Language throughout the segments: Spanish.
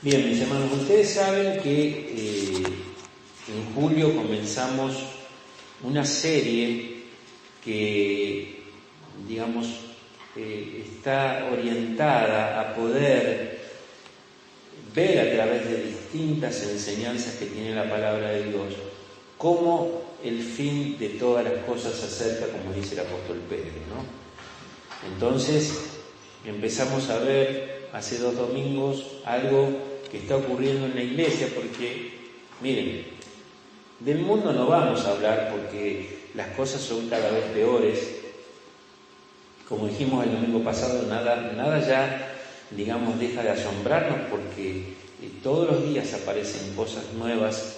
Bien, mis hermanos, ustedes saben que en julio comenzamos una serie que, digamos, está orientada a poder ver a través de distintas enseñanzas que tiene la palabra de Dios cómo el fin de todas las cosas se acerca, como dice el apóstol Pedro, ¿no? Entonces empezamos a ver hace 2 domingos algo que está ocurriendo en la iglesia, porque, miren, del mundo no vamos a hablar porque las cosas son cada vez peores. Como dijimos el domingo pasado, nada ya, digamos, deja de asombrarnos porque todos los días aparecen cosas nuevas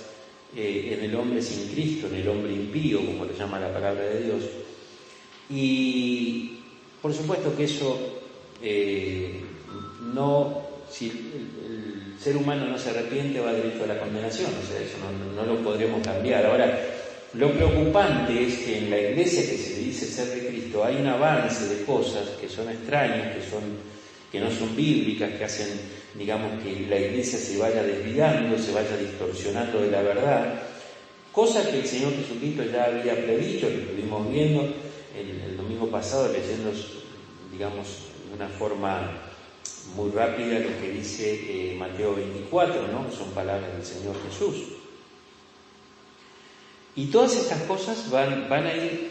en el hombre sin Cristo, en el hombre impío, como le llama la palabra de Dios. Y por supuesto que eso si el ser humano no se arrepiente, va directo a la condenación, o sea, eso no lo podremos cambiar. Ahora, lo preocupante es que en la iglesia que se dice ser de Cristo hay un avance de cosas que son extrañas, que no son bíblicas, que hacen, digamos, que la iglesia se vaya desviando, se vaya distorsionando de la verdad, cosas que el Señor Jesucristo ya había predicho, que estuvimos viendo el domingo pasado, leyendo, digamos, de una forma muy rápida lo que dice Mateo 24, ¿no? Son palabras del Señor Jesús. Y todas estas cosas van a ir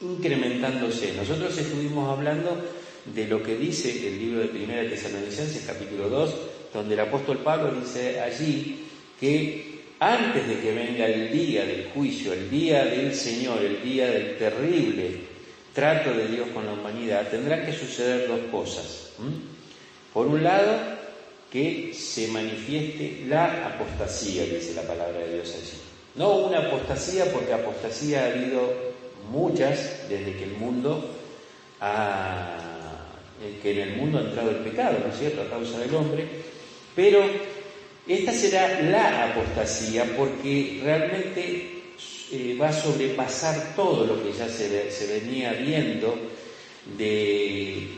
incrementándose. Nosotros estuvimos hablando de lo que dice el libro de Primera Tesalonicenses, capítulo 2, donde el apóstol Pablo dice allí que antes de que venga el día del juicio, el día del Señor, el día del terrible trato de Dios con la humanidad, tendrán que suceder 2 cosas. Por un lado, que se manifieste la apostasía, dice la palabra de Dios allí. No una apostasía, porque apostasía ha habido muchas desde que en el mundo ha entrado el pecado, ¿no es cierto?, a causa del hombre, pero esta será la apostasía porque realmente va a sobrepasar todo lo que ya se venía viendo de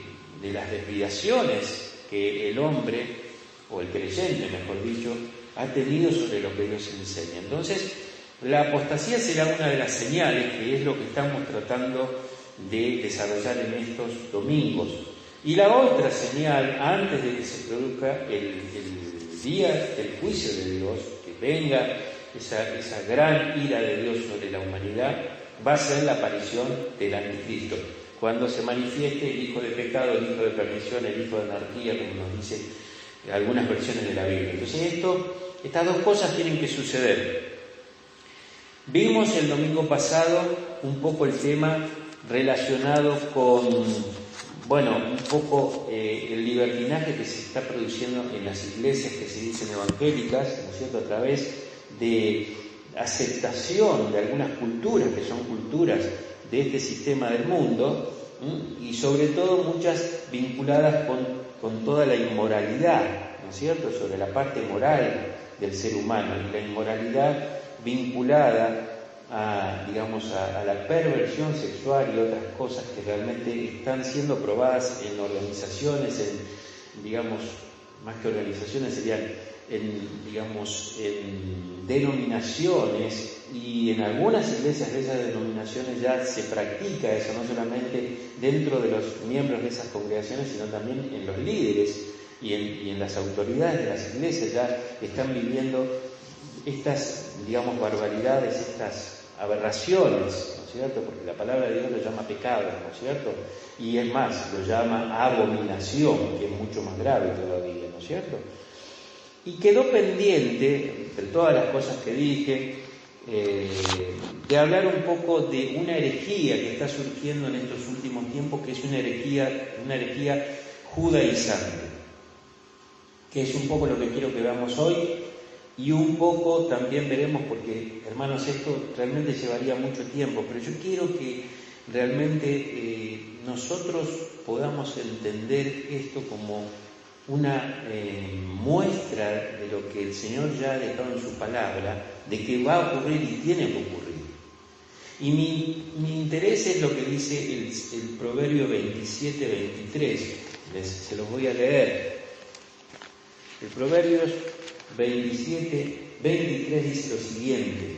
las desviaciones que el hombre, o el creyente mejor dicho, ha tenido sobre lo que Dios enseña. Entonces, la apostasía será una de las señales, que es lo que estamos tratando de desarrollar en estos domingos. Y la otra señal, antes de que se produzca el día del juicio de Dios, que venga esa gran ira de Dios sobre la humanidad, va a ser la aparición del anticristo. Cuando se manifieste el hijo de pecado, el hijo de perdición, el hijo de anarquía, como nos dicen algunas versiones de la Biblia. Entonces estas 2 cosas tienen que suceder. Vimos el domingo pasado un poco el tema relacionado con, un poco el libertinaje que se está produciendo en las iglesias que se dicen evangélicas, ¿no es cierto?, a través de aceptación de algunas culturas, que son culturas de este sistema del mundo, y sobre todo muchas vinculadas con toda la inmoralidad, ¿no es cierto?, sobre la parte moral del ser humano, y la inmoralidad vinculada a la perversión sexual y otras cosas que realmente están siendo probadas en organizaciones, más que organizaciones serían en denominaciones, y en algunas iglesias de esas denominaciones ya se practica eso, no solamente dentro de los miembros de esas congregaciones, sino también en los líderes y en las autoridades de las iglesias ya están viviendo estas, barbaridades, estas aberraciones, ¿no es cierto?, porque la palabra de Dios lo llama pecado, ¿no es cierto?, y es más, lo llama abominación, que es mucho más grave todavía, ¿no es cierto? Y quedó pendiente, entre todas las cosas que dije, de hablar un poco de una herejía que está surgiendo en estos últimos tiempos, que es una herejía judaizante, que es un poco lo que quiero que veamos hoy, y un poco también veremos, porque, hermanos, esto realmente llevaría mucho tiempo, pero yo quiero que realmente nosotros podamos entender esto como una muestra de lo que el Señor ya ha dejado en su palabra, de que va a ocurrir y tiene que ocurrir. Y mi interés es lo que dice el Proverbio 27-23, se los voy a leer. El Proverbios 27, 23 dice lo siguiente: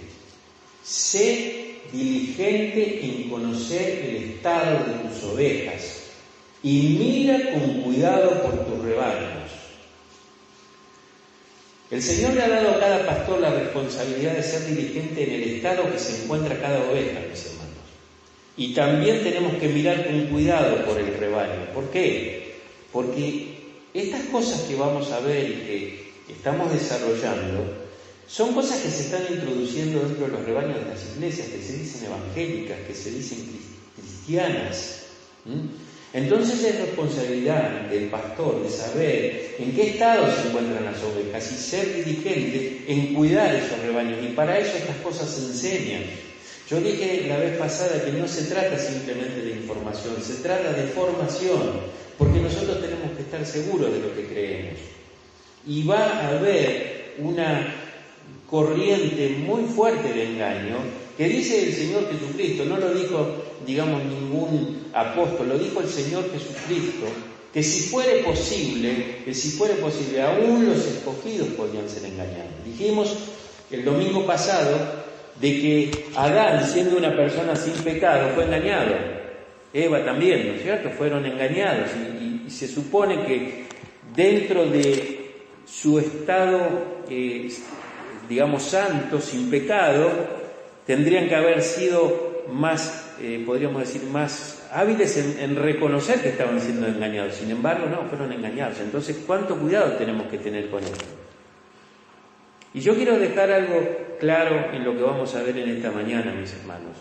sé diligente en conocer el estado de tus ovejas y mira con cuidado por tus rebaños. El Señor le ha dado a cada pastor la responsabilidad de ser diligente en el estado que se encuentra cada oveja, mis hermanos. Y también tenemos que mirar con cuidado por el rebaño. ¿Por qué? Porque estas cosas que vamos a ver y que estamos desarrollando son cosas que se están introduciendo dentro de los rebaños de las iglesias, que se dicen evangélicas, que se dicen cristianas. Entonces es responsabilidad del pastor de saber en qué estado se encuentran las ovejas y ser diligente en cuidar esos rebaños. Y para eso estas cosas se enseñan. Yo dije la vez pasada que no se trata simplemente de información, se trata de formación, porque nosotros tenemos que estar seguros de lo que creemos. Y va a haber una corriente muy fuerte de engaño que dice el Señor Jesucristo, no lo dijo, digamos, ningún apóstol, lo dijo el Señor Jesucristo, que si fuere posible, aún los escogidos podían ser engañados. Dijimos el domingo pasado de que Adán, siendo una persona sin pecado, fue engañado. Eva también, ¿no es cierto? Fueron engañados y se supone que dentro de su estado, digamos, santo, sin pecado, tendrían que haber sido más, podríamos decir, más hábiles en reconocer que estaban siendo engañados. Sin embargo, no, fueron engañados. Entonces, ¿cuánto cuidado tenemos que tener con esto? Y yo quiero dejar algo claro en lo que vamos a ver en esta mañana, mis hermanos.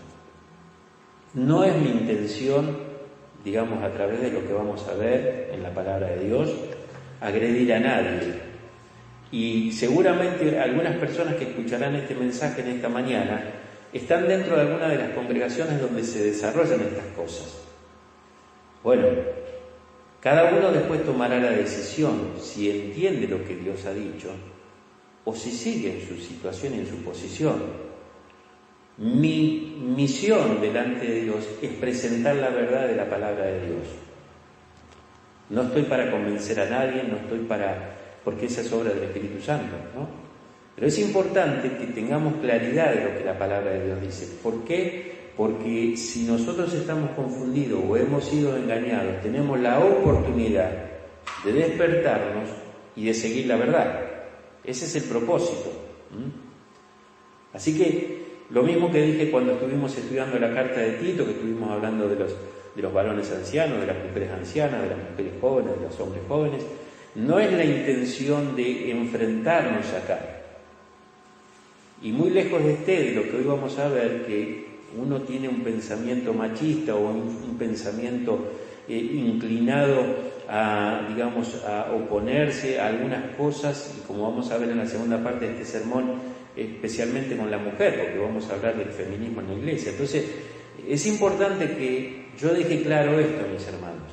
No es mi intención, digamos, a través de lo que vamos a ver en la palabra de Dios, agredir a nadie. Y seguramente algunas personas que escucharán este mensaje en esta mañana están dentro de alguna de las congregaciones donde se desarrollan estas cosas. Bueno, cada uno después tomará la decisión si entiende lo que Dios ha dicho o si sigue en su situación y en su posición. Mi misión delante de Dios es presentar la verdad de la palabra de Dios. No estoy para convencer a nadie, porque esa es obra del Espíritu Santo, ¿no? Pero es importante que tengamos claridad de lo que la palabra de Dios dice. ¿Por qué? Porque si nosotros estamos confundidos o hemos sido engañados, tenemos la oportunidad de despertarnos y de seguir la verdad. Ese es el propósito. Así que lo mismo que dije cuando estuvimos estudiando la carta de Tito, que estuvimos hablando de los varones ancianos, de las mujeres ancianas, de las mujeres jóvenes, de los hombres jóvenes, no es la intención de enfrentarnos acá. Y muy lejos de lo que hoy vamos a ver, que uno tiene un pensamiento machista o un pensamiento inclinado a oponerse a algunas cosas, y como vamos a ver en la segunda parte de este sermón, especialmente con la mujer, porque vamos a hablar del feminismo en la iglesia. Entonces, es importante que yo deje claro esto, mis hermanos.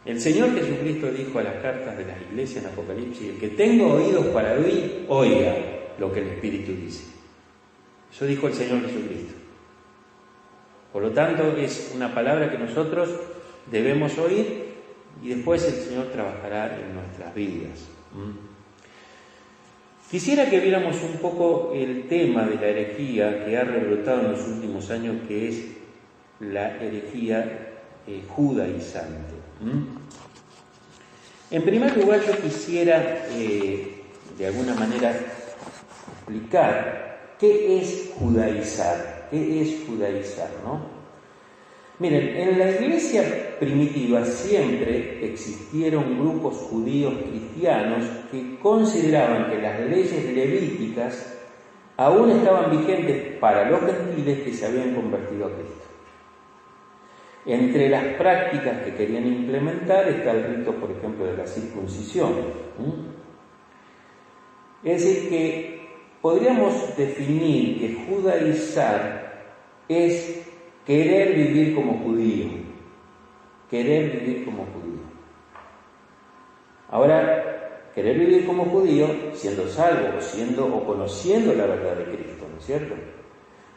El Señor Jesucristo dijo a las cartas de las iglesias en Apocalipsis: el que tenga oídos para oír, oiga lo que el Espíritu dice. Eso dijo el Señor Jesucristo. Por lo tanto, es una palabra que nosotros debemos oír y después el Señor trabajará en nuestras vidas. Quisiera que viéramos un poco el tema de la herejía que ha rebrotado en los últimos años, que es la herejía judaizante. En primer lugar, yo quisiera de alguna manera explicar qué es judaizar. ¿Qué es judaizar, no? Miren, en la iglesia primitiva siempre existieron grupos judíos cristianos que consideraban que las leyes levíticas aún estaban vigentes para los gentiles que se habían convertido a Cristo. Entre las prácticas que querían implementar está el rito, por ejemplo, de la circuncisión. Es decir, que podríamos definir que judaizar es querer vivir como judío. Querer vivir como judío. Ahora, querer vivir como judío siendo salvo o conociendo la verdad de Cristo, ¿no es cierto?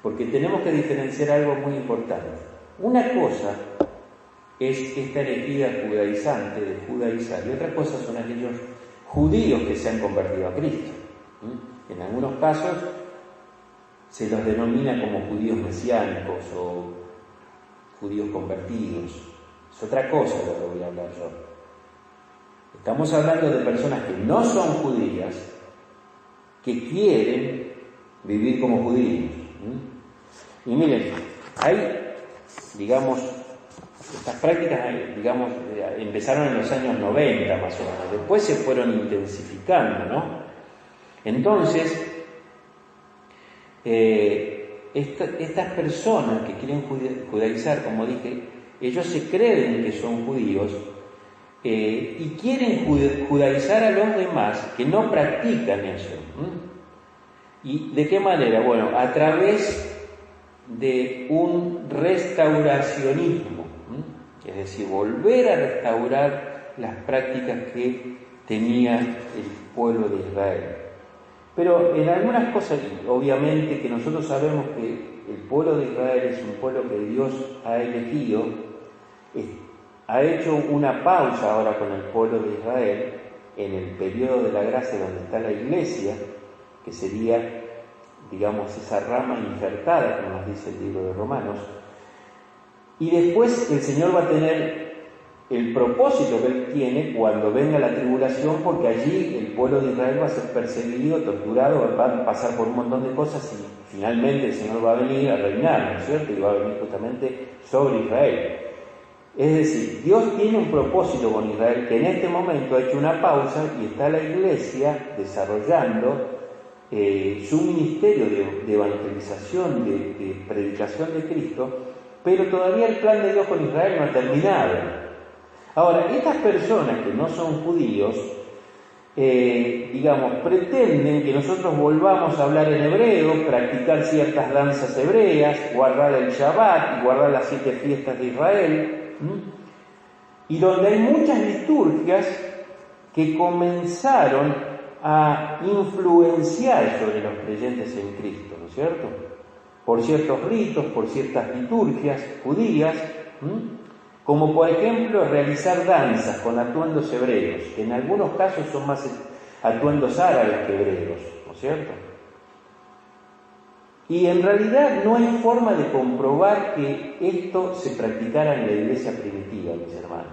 Porque tenemos que diferenciar algo muy importante. Una cosa es esta herejía judaizante de judaizar y otra cosa son aquellos judíos que se han convertido a Cristo. En algunos casos se los denomina como judíos mesiánicos o judíos convertidos. Es otra cosa de lo que voy a hablar yo. Estamos hablando de personas que no son judías, que quieren vivir como judíos. Y miren, hay, digamos, estas prácticas, digamos, empezaron en los años 90 más o menos, después se fueron intensificando, ¿no? Entonces, estas personas que quieren judaizar, como dije, ellos se creen que son judíos y quieren judaizar a los demás que no practican eso. ¿Y de qué manera? Bueno, a través de un restauracionismo, es decir, volver a restaurar las prácticas que tenía el pueblo de Israel. Pero en algunas cosas, obviamente que nosotros sabemos que el pueblo de Israel es un pueblo que Dios ha elegido, ha hecho una pausa ahora con el pueblo de Israel en el periodo de la gracia donde está la iglesia, que sería, digamos, esa rama injertada, como nos dice el libro de Romanos, y después el Señor va a tener el propósito que Él tiene cuando venga la tribulación, porque allí el pueblo de Israel va a ser perseguido, torturado, va a pasar por un montón de cosas y finalmente el Señor va a venir a reinar, ¿no es cierto? Y va a venir justamente sobre Israel. Es decir, Dios tiene un propósito con Israel que en este momento ha hecho una pausa y está la iglesia desarrollando su ministerio de evangelización, de predicación de Cristo, pero todavía el plan de Dios con Israel no ha terminado. Ahora, estas personas que no son judíos, digamos, pretenden que nosotros volvamos a hablar en hebreo, practicar ciertas danzas hebreas, guardar el Shabbat y guardar las 7 fiestas de Israel, y donde hay muchas liturgias que comenzaron a influenciar sobre los creyentes en Cristo, ¿no es cierto? Por ciertos ritos, por ciertas liturgias judías, como por ejemplo realizar danzas con atuendos hebreos, que en algunos casos son más atuendos árabes que hebreos, ¿no es cierto? Y en realidad no hay forma de comprobar que esto se practicara en la iglesia primitiva, mis hermanos.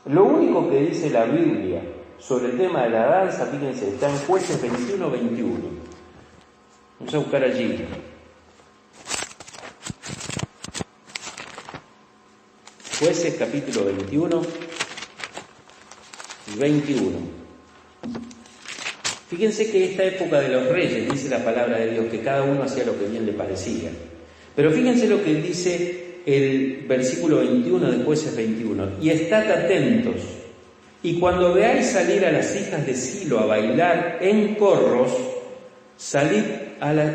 Lo único que dice la Biblia sobre el tema de la danza, fíjense, está en Jueces 21-21. Vamos a buscar allí. Jueces capítulo 21 y 21. Fíjense que esta época de los reyes, dice la palabra de Dios, que cada uno hacía lo que bien le parecía. Pero fíjense lo que dice el versículo 21 de Jueces 21. Y estad atentos, y cuando veáis salir a las hijas de Silo a bailar en corros, salid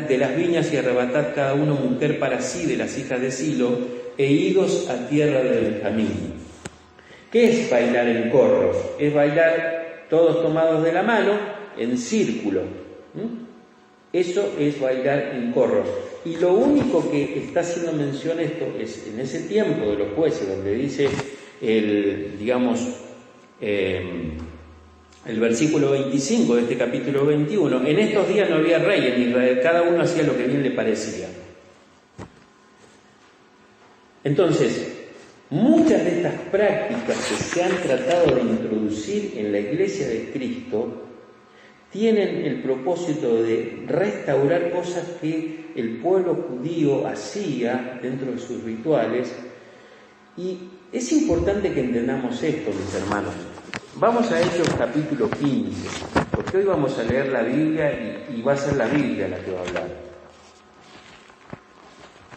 de las viñas y arrebatad cada uno mujer para sí de las hijas de Silo, e idos a tierra de Benjamín. ¿Qué es bailar en corros? Es bailar todos tomados de la mano en círculo. Eso es bailar en corros. Y lo único que está haciendo mención esto es en ese tiempo de los jueces, donde dice el versículo 25 de este capítulo 21, en estos días no había rey en Israel, cada uno hacía lo que bien le parecía. Entonces, muchas de estas prácticas que se han tratado de introducir en la Iglesia de Cristo tienen el propósito de restaurar cosas que el pueblo judío hacía dentro de sus rituales. Y es importante que entendamos esto, mis hermanos. Vamos a Hechos capítulo 15, porque hoy vamos a leer la Biblia y va a ser la Biblia la que va a hablar.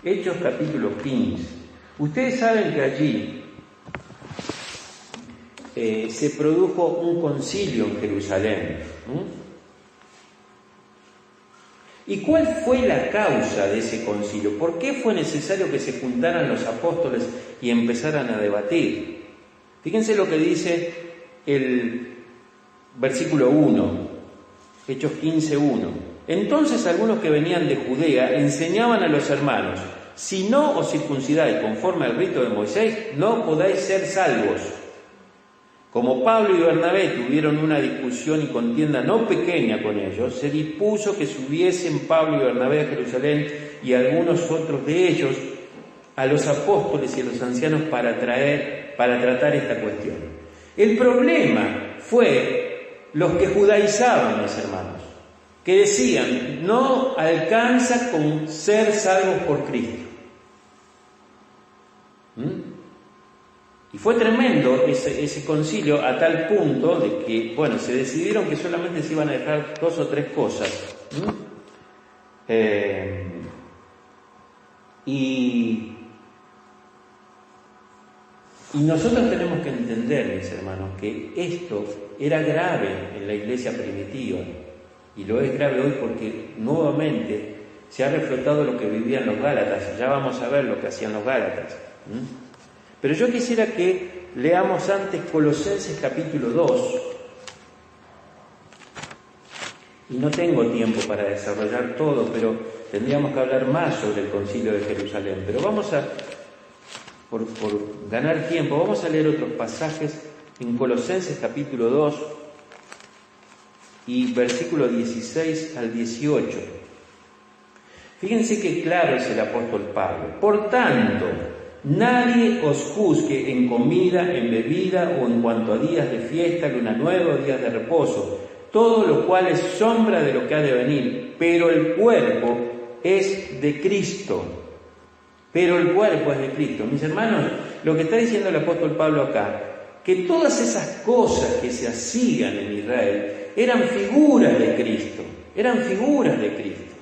Hechos capítulo 15. Ustedes saben que allí se produjo un concilio en Jerusalén. ¿Y cuál fue la causa de ese concilio? ¿Por qué fue necesario que se juntaran los apóstoles y empezaran a debatir? Fíjense lo que dice el versículo 1, Hechos 15:1. Entonces algunos que venían de Judea enseñaban a los hermanos: si no os circuncidáis conforme al rito de Moisés, no podáis ser salvos. Como Pablo y Bernabé tuvieron una discusión y contienda no pequeña con ellos, se dispuso que subiesen Pablo y Bernabé a Jerusalén y algunos otros de ellos a los apóstoles y a los ancianos para tratar esta cuestión. El problema fue los que judaizaban, mis hermanos, que decían, no alcanza con ser salvos por Cristo. Y fue tremendo ese concilio a tal punto de que, se decidieron que solamente se iban a dejar 2 o 3 cosas. Y nosotros tenemos que entender, mis hermanos, que esto era grave en la iglesia primitiva, y lo es grave hoy porque nuevamente se ha reflotado lo que vivían los Gálatas. Ya vamos a ver lo que hacían los Gálatas. Pero yo quisiera que leamos antes Colosenses capítulo 2, y no tengo tiempo para desarrollar todo, pero tendríamos que hablar más sobre el Concilio de Jerusalén. Pero vamos a, por ganar tiempo, vamos a leer otros pasajes en Colosenses capítulo 2 y versículo 16 al 18. Fíjense qué claro es el apóstol Pablo. Por tanto, nadie os juzgue en comida, en bebida o en cuanto a días de fiesta, luna nueva o días de reposo, todo lo cual es sombra de lo que ha de venir, pero el cuerpo es de Cristo. Pero el cuerpo es de Cristo. Mis hermanos, lo que está diciendo el apóstol Pablo acá, que todas esas cosas que se hacían en Israel eran figuras de Cristo, eran figuras de Cristo.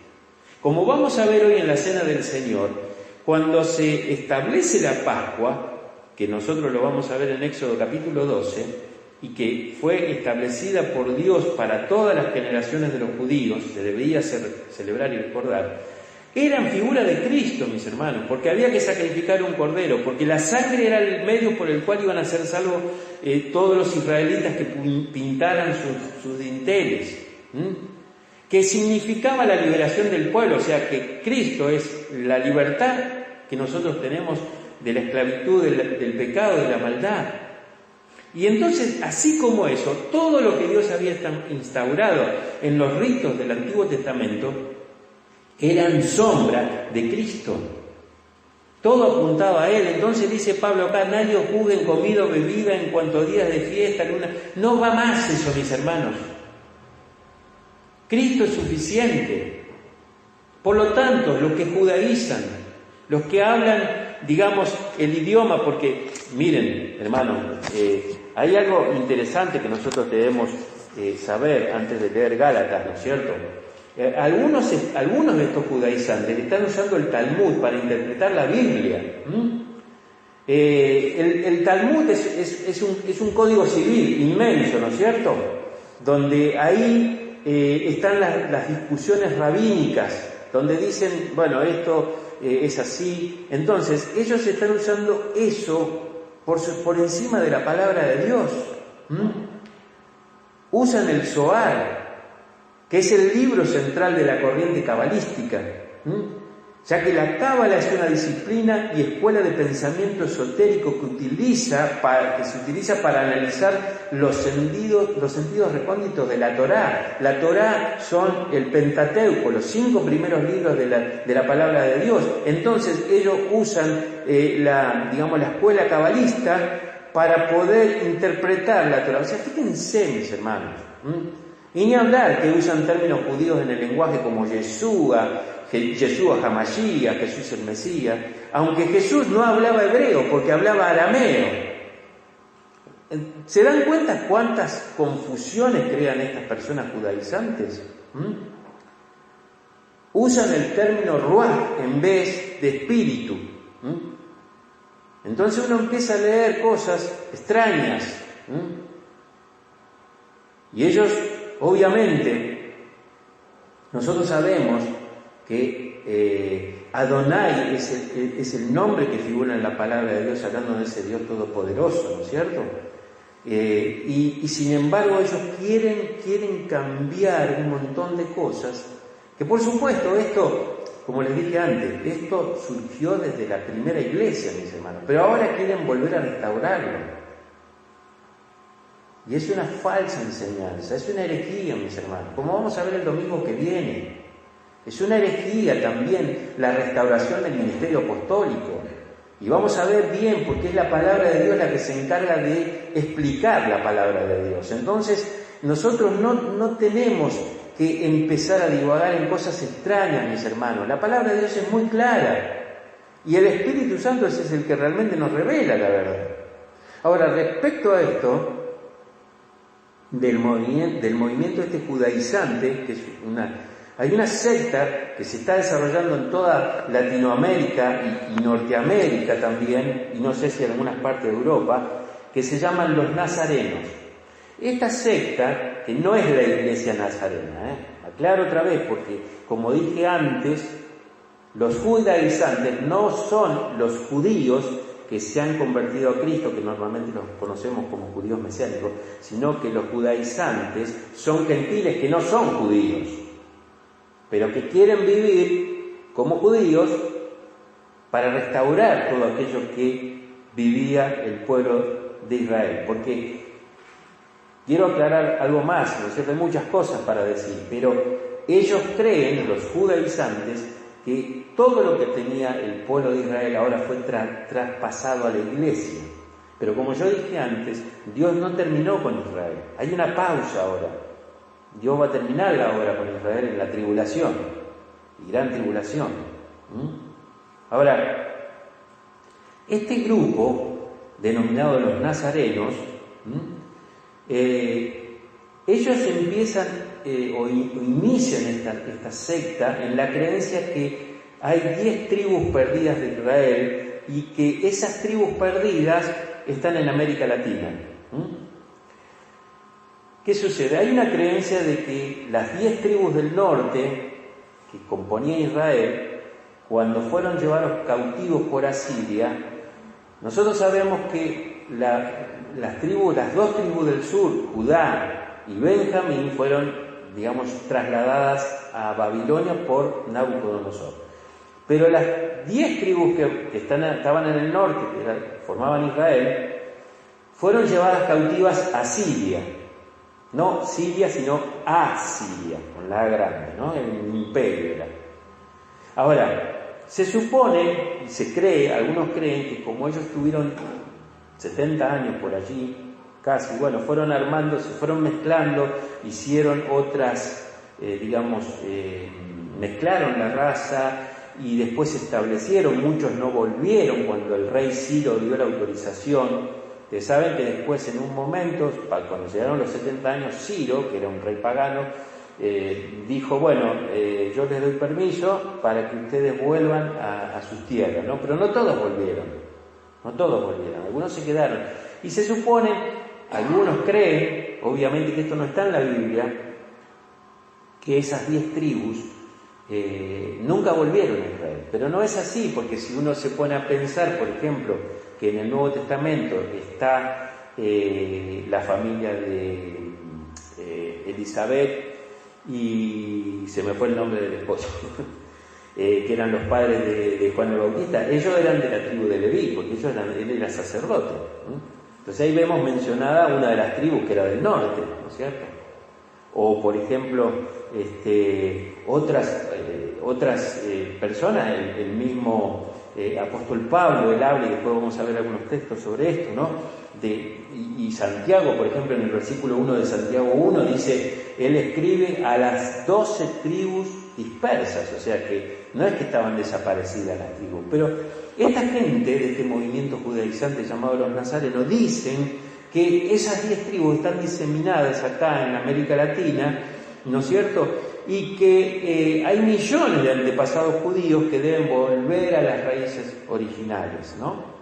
Como vamos a ver hoy en la Cena del Señor, cuando se establece la Pascua, que nosotros lo vamos a ver en Éxodo capítulo 12, y que fue establecida por Dios para todas las generaciones de los judíos, se debía celebrar y recordar, eran figuras de Cristo, mis hermanos, porque había que sacrificar un cordero, porque la sangre era el medio por el cual iban a ser salvos todos los israelitas que pintaran sus dinteles, que significaba la liberación del pueblo, o sea que Cristo es la libertad que nosotros tenemos de la esclavitud, del pecado, de la maldad. Y entonces, así como eso, todo lo que Dios había instaurado en los ritos del Antiguo Testamento eran sombra de Cristo. Todo apuntaba a Él. Entonces dice Pablo acá, nadie os juzgue en comida o bebida en cuanto a días de fiesta, luna. No va más eso, mis hermanos. Cristo es suficiente. Por lo tanto, los que judaizan, los que hablan, digamos, el idioma, porque, miren, hermanos, hay algo interesante que nosotros debemos saber antes de leer Gálatas, ¿no es cierto? Algunos de estos judaizantes están usando el Talmud para interpretar la Biblia. El Talmud es un código civil inmenso, ¿no es cierto? Donde ahí están las discusiones rabínicas, donde dicen, bueno, esto es así. Entonces, ellos están usando eso por encima de la palabra de Dios. Usan el Zohar, que es el libro central de la corriente cabalística, ya que la cábala es una disciplina y escuela de pensamiento esotérico que se utiliza para analizar los sentidos recónditos de la Torá. La Torá son el Pentateuco, los 5 primeros libros de la palabra de Dios. Entonces ellos usan la escuela cabalista para poder interpretar la Torá. O sea, fíjense, mis hermanos. Y ni hablar que usan términos judíos en el lenguaje como Yeshua Hamashiach, Jesús el Mesías, aunque Jesús no hablaba hebreo porque hablaba arameo. ¿Se dan cuenta cuántas confusiones crean estas personas judaizantes? Usan el término ruach en vez de espíritu. Entonces uno empieza a leer cosas extrañas. Y ellos, obviamente, nosotros sabemos que Adonai es el nombre que figura en la palabra de Dios, hablando de ese Dios todopoderoso, ¿no es cierto? Y sin embargo ellos quieren cambiar un montón de cosas, que por supuesto esto, como les dije antes, esto surgió desde la primera iglesia, mis hermanos, pero ahora quieren volver a restaurarlo. Y es una falsa enseñanza, es una herejía, mis hermanos, como vamos a ver el domingo que viene. Es una herejía también la restauración del ministerio apostólico. Y vamos a ver bien, porque es la palabra de Dios la que se encarga de explicar la palabra de Dios. Entonces, nosotros no tenemos que empezar a divagar en cosas extrañas, mis hermanos. La palabra de Dios es muy clara. Y el Espíritu Santo es el que realmente nos revela la verdad. Ahora, respecto a esto, del movimiento este judaizante, que es hay una secta que se está desarrollando en toda Latinoamérica y Norteamérica también, y no sé si en algunas partes de Europa, que se llaman los nazarenos. Esta secta, que no es la iglesia nazarena, aclaro otra vez, porque como dije antes, los judaizantes no son los judíos que se han convertido a Cristo, que normalmente los conocemos como judíos mesiánicos, sino que los judaizantes son gentiles que no son judíos, pero que quieren vivir como judíos para restaurar todo aquello que vivía el pueblo de Israel. Porque quiero aclarar algo más, ¿no es cierto? Hay muchas cosas para decir, pero ellos creen, los judaizantes, que todo lo que tenía el pueblo de Israel ahora fue traspasado a la iglesia. Pero como yo dije antes, Dios no terminó con Israel. Hay una pausa ahora. Dios va a terminar la obra con Israel en la tribulación, gran tribulación. Ahora, este grupo, denominado los nazarenos, ellos empiezan o inician esta secta en la creencia que hay 10 tribus perdidas de Israel y que esas tribus perdidas están en América Latina. ¿Qué sucede? Hay una creencia de que las 10 tribus del norte que componía Israel, cuando fueron llevados cautivos por Asiria, nosotros sabemos que las dos tribus del sur, Judá y Benjamín, fueron, digamos, trasladadas a Babilonia por Nabucodonosor. Pero las 10 tribus que estaban en el norte, que formaban Israel, fueron llevadas cautivas a Siria. No Siria, sino Asiria, con la A grande, ¿no? El imperio era. Ahora, se supone y se cree, algunos creen que como ellos tuvieron 70 años por allí, casi, bueno, fueron armando, se fueron mezclando, hicieron otras, mezclaron la raza y después se establecieron, muchos no volvieron cuando el rey Ciro dio la autorización. Ustedes saben que después, en un momento, cuando llegaron los 70 años, Ciro, que era un rey pagano, dijo, bueno, yo les doy permiso para que ustedes vuelvan a sus tierras, ¿no? Pero no todos volvieron, algunos se quedaron. Y se supone, algunos creen, obviamente que esto no está en la Biblia, que esas 10 tribus nunca volvieron a Israel. Pero no es así, porque si uno se pone a pensar, por ejemplo, que en el Nuevo Testamento está la familia de Elizabeth y se me fue el nombre del esposo, que eran los padres de Juan el Bautista, ellos eran de la tribu de Leví, porque él era sacerdote. Entonces ahí vemos mencionada una de las tribus que era del norte, ¿no es cierto? O, por ejemplo, otras personas, el mismo apóstol Pablo, él habla, y después vamos a ver algunos textos sobre esto, ¿no? Y Santiago, por ejemplo, en el versículo 1 de Santiago 1, dice, él escribe a las 12 tribus dispersas, o sea que no es que estaban desaparecidas las tribus, pero esta gente de este movimiento judaizante llamado los nazarenos dicen que esas 10 tribus están diseminadas acá en América Latina, ¿no es cierto?, y que hay millones de antepasados judíos que deben volver a las raíces originales, ¿no?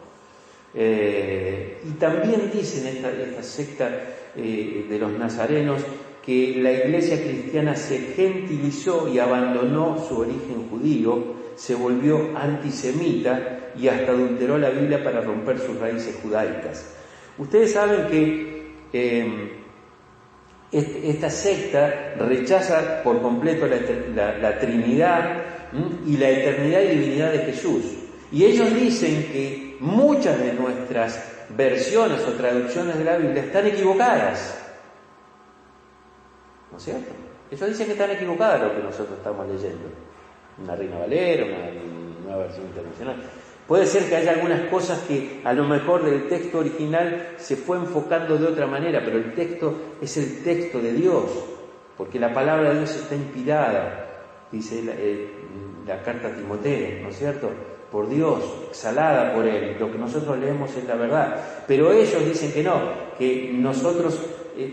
Y también dicen esta secta de los nazarenos que la iglesia cristiana se gentilizó y abandonó su origen judío, se volvió antisemita y hasta adulteró la Biblia para romper sus raíces judaicas. Ustedes saben que esta secta rechaza por completo la Trinidad y la eternidad y divinidad de Jesús. Y ellos dicen que muchas de nuestras versiones o traducciones de la Biblia están equivocadas. ¿No es cierto? Ellos dicen que están equivocadas lo que nosotros estamos leyendo. Una Reina Valera, una versión internacional. Puede ser que haya algunas cosas que a lo mejor del texto original se fue enfocando de otra manera, pero el texto es el texto de Dios, porque la palabra de Dios está inspirada, dice la carta a Timoteo, ¿no es cierto? Por Dios, exhalada por Él. Lo que nosotros leemos es la verdad. Pero ellos dicen que no, que nosotros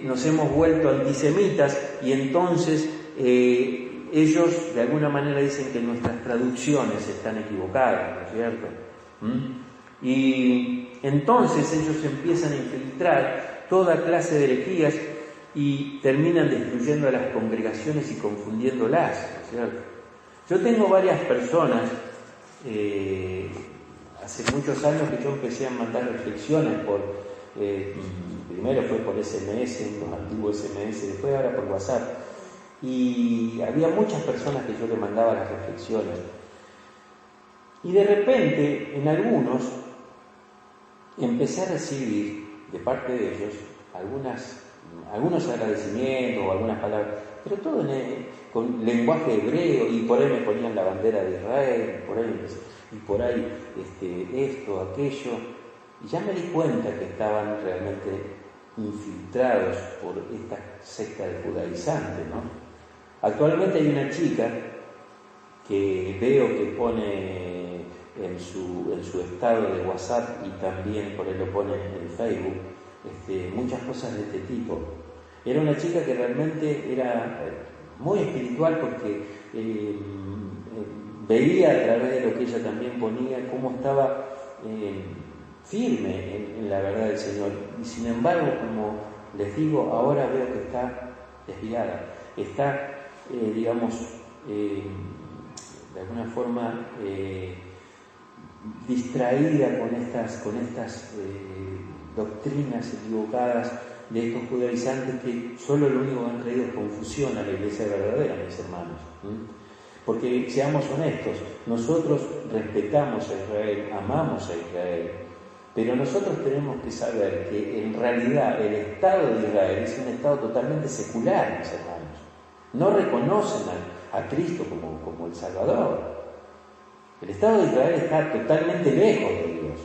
nos hemos vuelto antisemitas y entonces ellos de alguna manera dicen que nuestras traducciones están equivocadas, ¿no es cierto? Y entonces ellos empiezan a infiltrar toda clase de herejías y terminan destruyendo a las congregaciones y confundiéndolas, ¿no es cierto? Yo tengo varias personas, hace muchos años que yo empecé a mandar reflexiones primero fue por SMS, los antiguos SMS, después ahora por WhatsApp. Y había muchas personas que yo le mandaba las reflexiones. Y de repente, en algunos, empecé a recibir de parte de ellos algunos agradecimientos o algunas palabras, pero todo con lenguaje hebreo, y por ahí me ponían la bandera de Israel, y por ahí esto, aquello, y ya me di cuenta que estaban realmente infiltrados por esta secta de judaizantes, ¿no? Actualmente hay una chica que veo que pone en su estado de WhatsApp y también por ahí lo pone en Facebook, muchas cosas de este tipo. Era una chica que realmente era muy espiritual porque veía a través de lo que ella también ponía cómo estaba firme en la verdad del Señor. Y sin embargo, como les digo, ahora veo que está desviada, está de alguna forma distraída con estas doctrinas equivocadas de estos judaizantes que solo lo único que han traído es confusión a la iglesia verdadera, mis hermanos. Porque seamos honestos, nosotros respetamos a Israel, amamos a Israel, pero nosotros tenemos que saber que en realidad el Estado de Israel es un Estado totalmente secular, mis hermanos. No reconocen a Cristo como el Salvador. El Estado de Israel está totalmente lejos de Dios.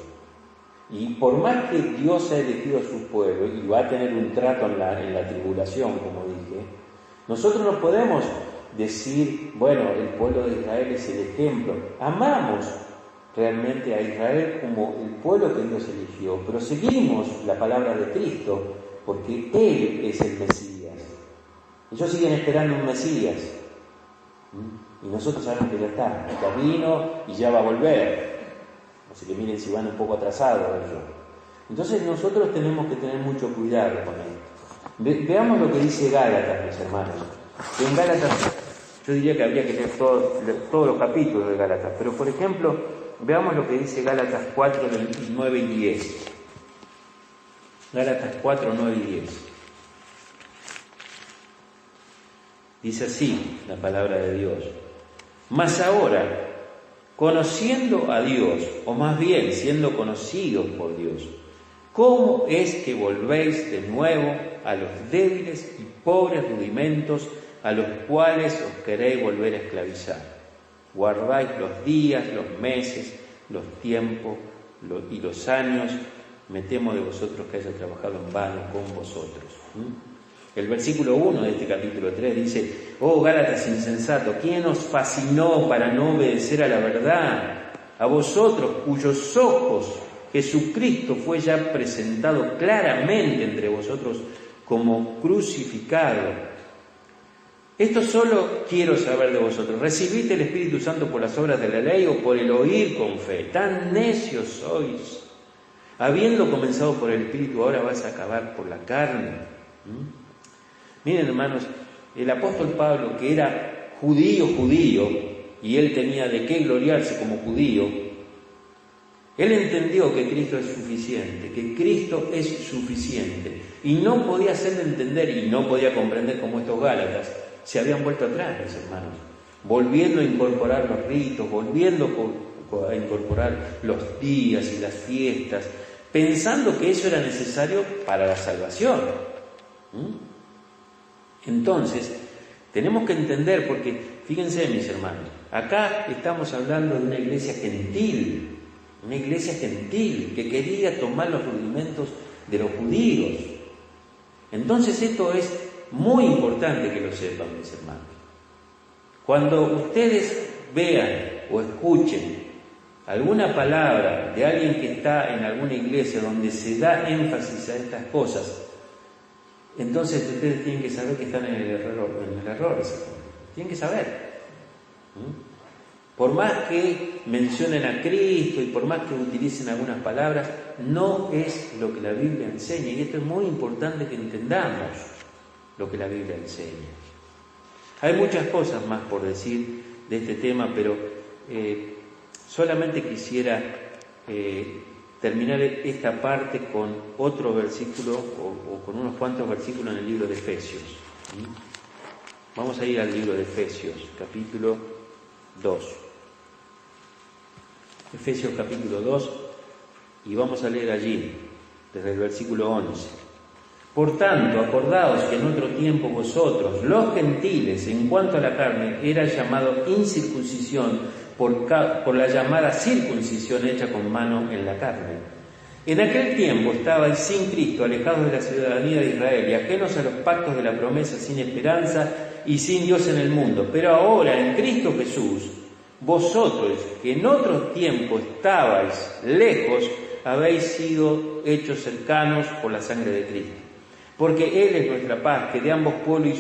Y por más que Dios ha elegido a su pueblo y va a tener un trato en la tribulación, como dije, nosotros no podemos decir, bueno, el pueblo de Israel es el ejemplo. Amamos realmente a Israel como el pueblo que Dios eligió, pero seguimos la palabra de Cristo porque Él es el Mesías. Ellos siguen esperando un Mesías. Y nosotros sabemos que ya está, ya vino y ya va a volver. Así que miren si van un poco atrasados ellos. Entonces nosotros tenemos que tener mucho cuidado con esto. Veamos lo que dice Gálatas, mis hermanos. En Gálatas, yo diría que habría que leer todos los capítulos de Gálatas, pero por ejemplo, veamos lo que dice Gálatas 4, 9 y 10. Gálatas 4, 9 y 10. Dice así la palabra de Dios. Mas ahora, conociendo a Dios, o más bien siendo conocidos por Dios, ¿cómo es que volvéis de nuevo a los débiles y pobres rudimentos a los cuales os queréis volver a esclavizar? Guardáis los días, los meses, los tiempos y los años. Me temo de vosotros que haya trabajado en vano con vosotros. El versículo 1 de este capítulo 3 dice: oh Gálatas insensato, ¿quién os fascinó para no obedecer a la verdad? A vosotros cuyos ojos Jesucristo fue ya presentado claramente entre vosotros como crucificado. Esto solo quiero saber de vosotros: ¿recibiste el Espíritu Santo por las obras de la ley o por el oír con fe? Tan necios sois. Habiendo comenzado por el Espíritu, ahora vas a acabar por la carne. Miren, hermanos, el apóstol Pablo, que era judío, y él tenía de qué gloriarse como judío, él entendió que Cristo es suficiente, y no podía hacerle entender y no podía comprender cómo estos gálatas se habían vuelto atrás, mis hermanos, volviendo a incorporar los ritos, volviendo a incorporar los días y las fiestas, pensando que eso era necesario para la salvación. Entonces, tenemos que entender, porque fíjense mis hermanos, acá estamos hablando de una iglesia gentil que quería tomar los rudimentos de los judíos. Entonces esto es muy importante que lo sepan mis hermanos. Cuando ustedes vean o escuchen alguna palabra de alguien que está en alguna iglesia donde se da énfasis a estas cosas, entonces ustedes tienen que saber que están en el error. Tienen que saber. Por más que mencionen a Cristo y por más que utilicen algunas palabras, no es lo que la Biblia enseña. Y esto es muy importante que entendamos lo que la Biblia enseña. Hay muchas cosas más por decir de este tema, pero solamente quisiera terminar esta parte con otro versículo o con unos cuantos versículos en el libro de Efesios. Vamos a ir al libro de Efesios, capítulo 2. Efesios capítulo 2, y vamos a leer allí, desde el versículo 11. Por tanto, acordaos que en otro tiempo vosotros, los gentiles, en cuanto a la carne, era llamado incircuncisión por la llamada circuncisión hecha con mano en la carne. En aquel tiempo estabais sin Cristo, alejados de la ciudadanía de Israel y ajenos a los pactos de la promesa, sin esperanza y sin Dios en el mundo. Pero ahora, en Cristo Jesús, vosotros, que en otro tiempo estabais lejos, habéis sido hechos cercanos por la sangre de Cristo. Porque Él es nuestra paz, que de ambos pueblos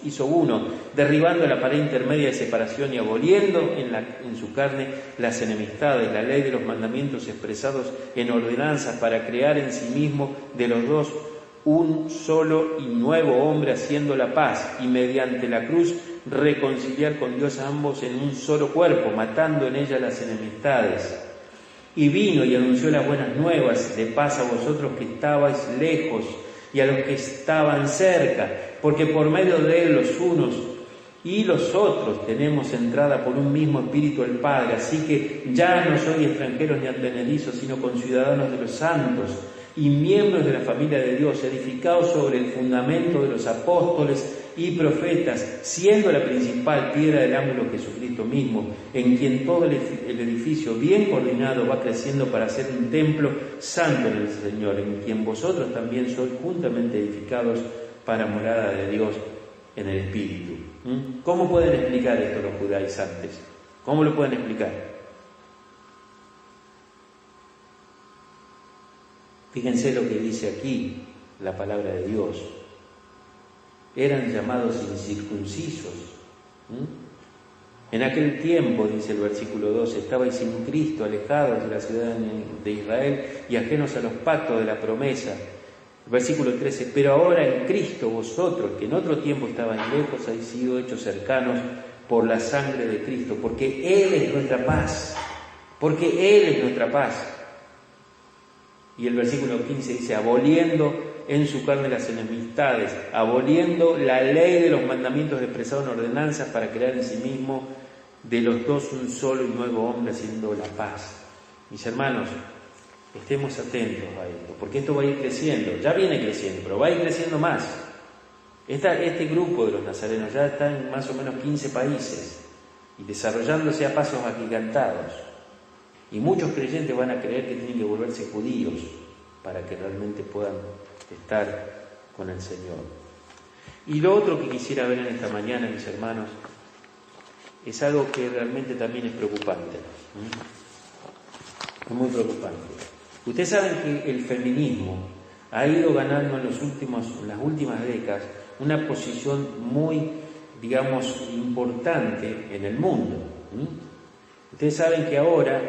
hizo uno, derribando la pared intermedia de separación y aboliendo en su carne las enemistades, la ley de los mandamientos expresados en ordenanzas, para crear en sí mismo de los dos un solo y nuevo hombre, haciendo la paz, y mediante la cruz reconciliar con Dios a ambos en un solo cuerpo, matando en ella las enemistades. Y vino y anunció las buenas nuevas de paz a vosotros que estabais lejos y a los que estaban cerca, porque por medio de Él los unos y los otros tenemos entrada por un mismo Espíritu al Padre. Así que ya no sois extranjeros ni advenedizos, sino conciudadanos de los santos y miembros de la familia de Dios, edificados sobre el fundamento de los apóstoles y profetas, siendo la principal piedra del ángulo Jesucristo mismo, en quien todo el edificio bien coordinado va creciendo para ser un templo santo en el Señor, en quien vosotros también sois juntamente edificados para morada de Dios en el Espíritu. ¿Cómo pueden explicar esto los judaizantes? ¿Cómo lo pueden explicar? Fíjense lo que dice aquí la palabra de Dios. Eran llamados incircuncisos. En aquel tiempo, dice el versículo 12, estabais sin Cristo, alejados de la ciudad de Israel y ajenos a los pactos de la promesa. El versículo 13, pero ahora en Cristo vosotros, que en otro tiempo estaban lejos, habéis sido hechos cercanos por la sangre de Cristo, porque Él es nuestra paz. Porque Él es nuestra paz. Y el versículo 15 dice, aboliendo en su carne las enemistades, aboliendo la ley de los mandamientos expresados en ordenanzas, para crear en sí mismo de los dos un solo y nuevo hombre, haciendo la paz. Mis hermanos, estemos atentos a esto, porque esto va a ir creciendo, ya viene creciendo, pero va a ir creciendo más. Este grupo de los nazarenos ya está en más o menos 15 países y desarrollándose a pasos agigantados. Y muchos creyentes van a creer que tienen que volverse judíos para que realmente puedan estar con el Señor. Y lo otro que quisiera ver en esta mañana, mis hermanos, es algo que realmente también es preocupante. Es muy preocupante. Ustedes saben que el feminismo ha ido ganando en las últimas décadas una posición muy, digamos, importante en el mundo. Ustedes saben que ahora,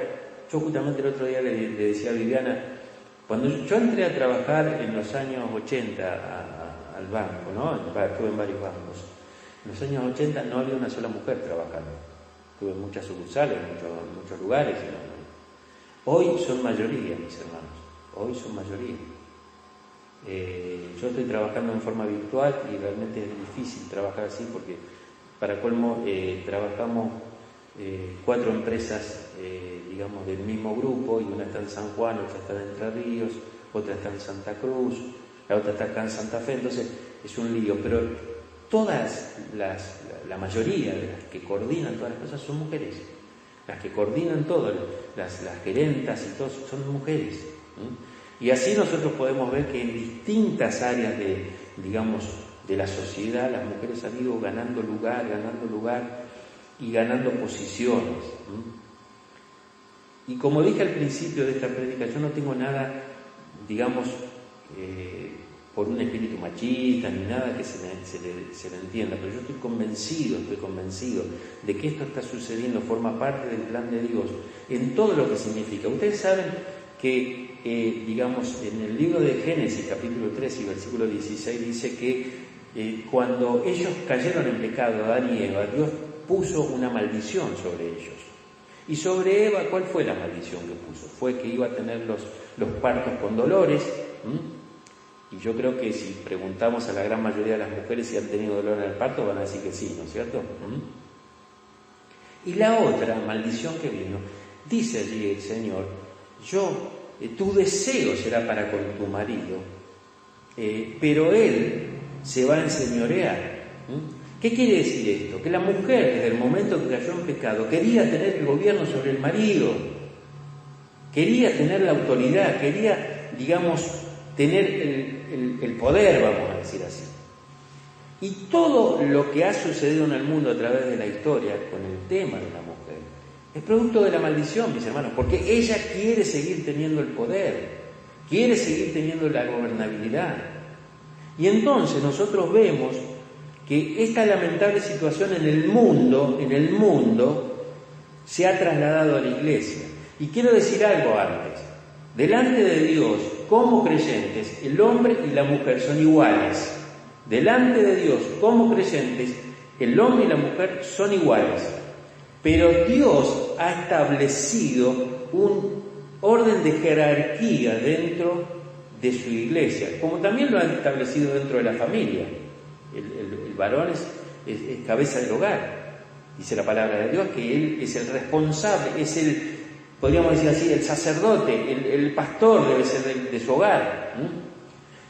yo justamente el otro día le decía a Viviana, cuando yo entré a trabajar en los años 80 al banco, ¿no? Estuve en varios bancos. En los años 80 no había una sola mujer trabajando. Tuve muchas sucursales, muchos lugares. Hoy son mayoría, mis hermanos. Hoy son mayoría. Yo estoy trabajando en forma virtual y realmente es difícil trabajar así porque, para colmo, trabajamos 4 empresas, digamos, del mismo grupo, y una está en San Juan, otra está en Entre Ríos, otra está en Santa Cruz, la otra está acá en Santa Fe, entonces es un lío, pero la mayoría de las que coordinan todas las cosas son mujeres. Las que coordinan todo, las gerentas y todo, son mujeres. Y así nosotros podemos ver que en distintas áreas de la sociedad, las mujeres han ido ganando lugar y ganando posiciones. Y como dije al principio de esta prédica, yo no tengo nada, digamos, por un espíritu machista ni nada que se le entienda, pero yo estoy convencido de que esto está sucediendo, forma parte del plan de Dios en todo lo que significa. Ustedes saben que, digamos, en el libro de Génesis, capítulo 3 y versículo 16, dice que cuando ellos cayeron en pecado, Adán y Eva, Dios puso una maldición sobre ellos. Y sobre Eva, ¿cuál fue la maldición que puso? Fue que iba a tener los partos con dolores. Y yo creo que si preguntamos a la gran mayoría de las mujeres si han tenido dolor en el parto, van a decir que sí, ¿no es cierto? Y la otra maldición que vino, dice allí el Señor, tu deseo será para con tu marido, pero él se va a enseñorear. ¿Qué quiere decir esto? Que la mujer, desde el momento que cayó en pecado, quería tener el gobierno sobre el marido, quería tener la autoridad, quería, digamos, tener el poder, vamos a decir así. Y todo lo que ha sucedido en el mundo a través de la historia con el tema de la mujer es producto de la maldición, mis hermanos, porque ella quiere seguir teniendo el poder, quiere seguir teniendo la gobernabilidad. Y entonces nosotros vemos que esta lamentable situación en el mundo se ha trasladado a la iglesia. Y quiero decir algo antes. Delante de Dios, como creyentes, el hombre y la mujer son iguales. Delante de Dios, como creyentes, el hombre y la mujer son iguales. Pero Dios ha establecido un orden de jerarquía dentro de su iglesia, como también lo ha establecido dentro de la familia. El varón es cabeza del hogar. Dice la palabra de Dios que él es el responsable, podríamos decir así, el sacerdote, el pastor debe ser de su hogar.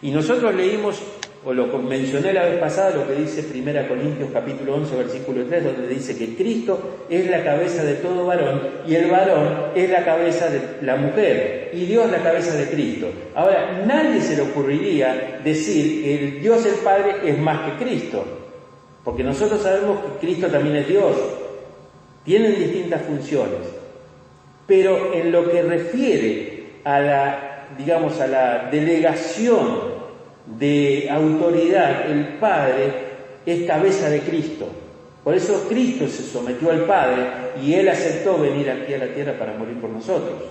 Y nosotros leímos, o lo mencioné la vez pasada, lo que dice 1 Corintios capítulo 11, versículo 3, donde dice que Cristo es la cabeza de todo varón y el varón es la cabeza de la mujer y Dios la cabeza de Cristo. Ahora, nadie se le ocurriría decir que el Dios el Padre es más que Cristo, porque nosotros sabemos que Cristo también es Dios, tienen distintas funciones. Pero en lo que refiere a la delegación de autoridad, el Padre es cabeza de Cristo. Por eso Cristo se sometió al Padre y Él aceptó venir aquí a la tierra para morir por nosotros.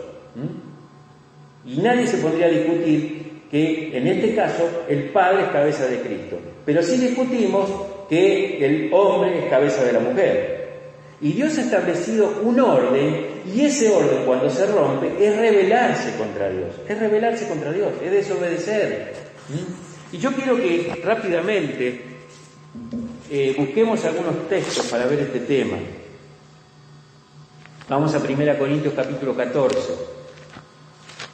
Y nadie se podría discutir que en este caso el Padre es cabeza de Cristo. Pero sí discutimos que el hombre es cabeza de la mujer. Y Dios ha establecido un orden, y ese orden cuando se rompe es rebelarse contra Dios, es desobedecer. Y yo quiero que rápidamente busquemos algunos textos para ver este tema. Vamos a 1 Corintios capítulo 14.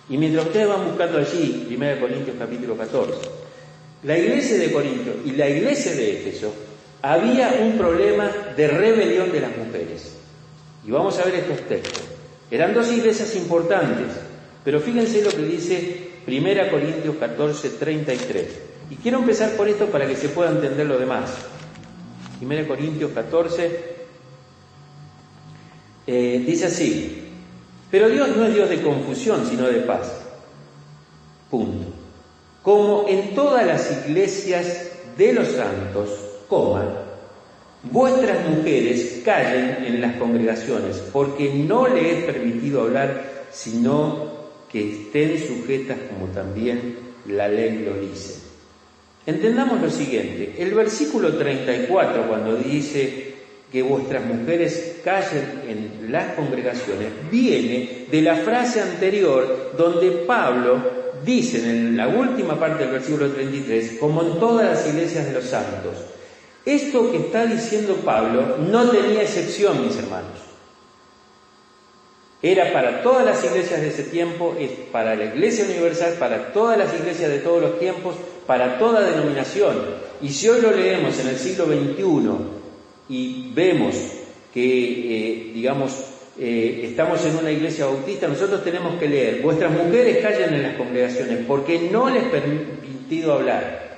Y mientras ustedes van buscando allí 1 Corintios capítulo 14, la iglesia de Corinto y la iglesia de Éfeso había un problema de rebelión de las mujeres. Y vamos a ver estos textos. Eran dos iglesias importantes, pero fíjense lo que dice 1 Corintios 14, 33. Y quiero empezar por esto para que se pueda entender lo demás. 1 Corintios 14 dice así: pero Dios no es Dios de confusión, sino de paz. Punto. Como en todas las iglesias de los santos, vuestras mujeres callen en las congregaciones, porque no le es permitido hablar, sino que estén sujetas como también la ley lo dice. Entendamos lo siguiente, el versículo 34, cuando dice que vuestras mujeres callen en las congregaciones, viene de la frase anterior donde Pablo dice en la última parte del versículo 33, como en todas las iglesias de los santos. Esto que está diciendo Pablo no tenía excepción, mis hermanos. Era para todas las iglesias de ese tiempo, es para la Iglesia Universal, para todas las iglesias de todos los tiempos, para toda denominación. Y si hoy lo leemos en el siglo XXI y vemos que, estamos en una iglesia bautista, nosotros tenemos que leer: vuestras mujeres callen en las congregaciones porque no les permitido hablar.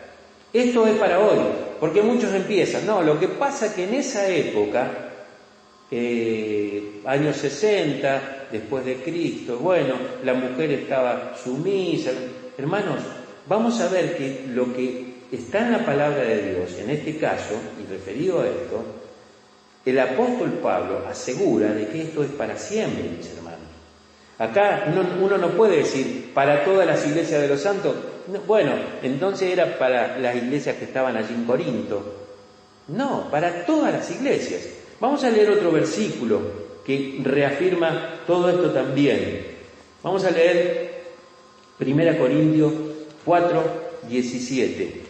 Esto es para hoy, porque muchos empiezan. No, lo que pasa es que en esa época, años 60, después de Cristo, bueno, la mujer estaba sumisa. Hermanos, vamos a ver que lo que está en la palabra de Dios, en este caso, y referido a esto, el apóstol Pablo asegura de que esto es para siempre, mis hermanos. Acá uno no puede decir para todas las iglesias de los santos. Bueno, entonces era para las iglesias que estaban allí en Corinto. No, para todas las iglesias. Vamos a leer otro versículo que reafirma todo esto también. Vamos a leer 1 Corintios 4:17.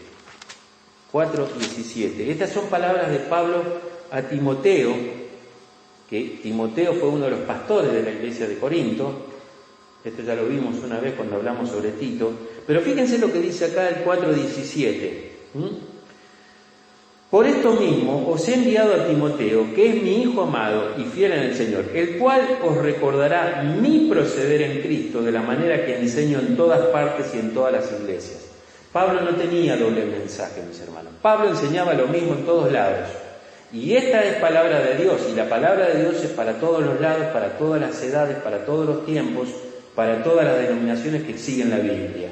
4:17. Estas son palabras de Pablo a Timoteo, que Timoteo fue uno de los pastores de la iglesia de Corinto. Esto ya lo vimos una vez cuando hablamos sobre Tito. Pero fíjense lo que dice acá el 4:17. Por esto mismo os he enviado a Timoteo, que es mi hijo amado y fiel en el Señor, el cual os recordará mi proceder en Cristo de la manera que enseño en todas partes y en todas las iglesias. Pablo no tenía doble mensaje, mis hermanos. Pablo enseñaba lo mismo en todos lados. Y esta es palabra de Dios, y la palabra de Dios es para todos los lados, para todas las edades, para todos los tiempos, para todas las denominaciones que siguen la Biblia.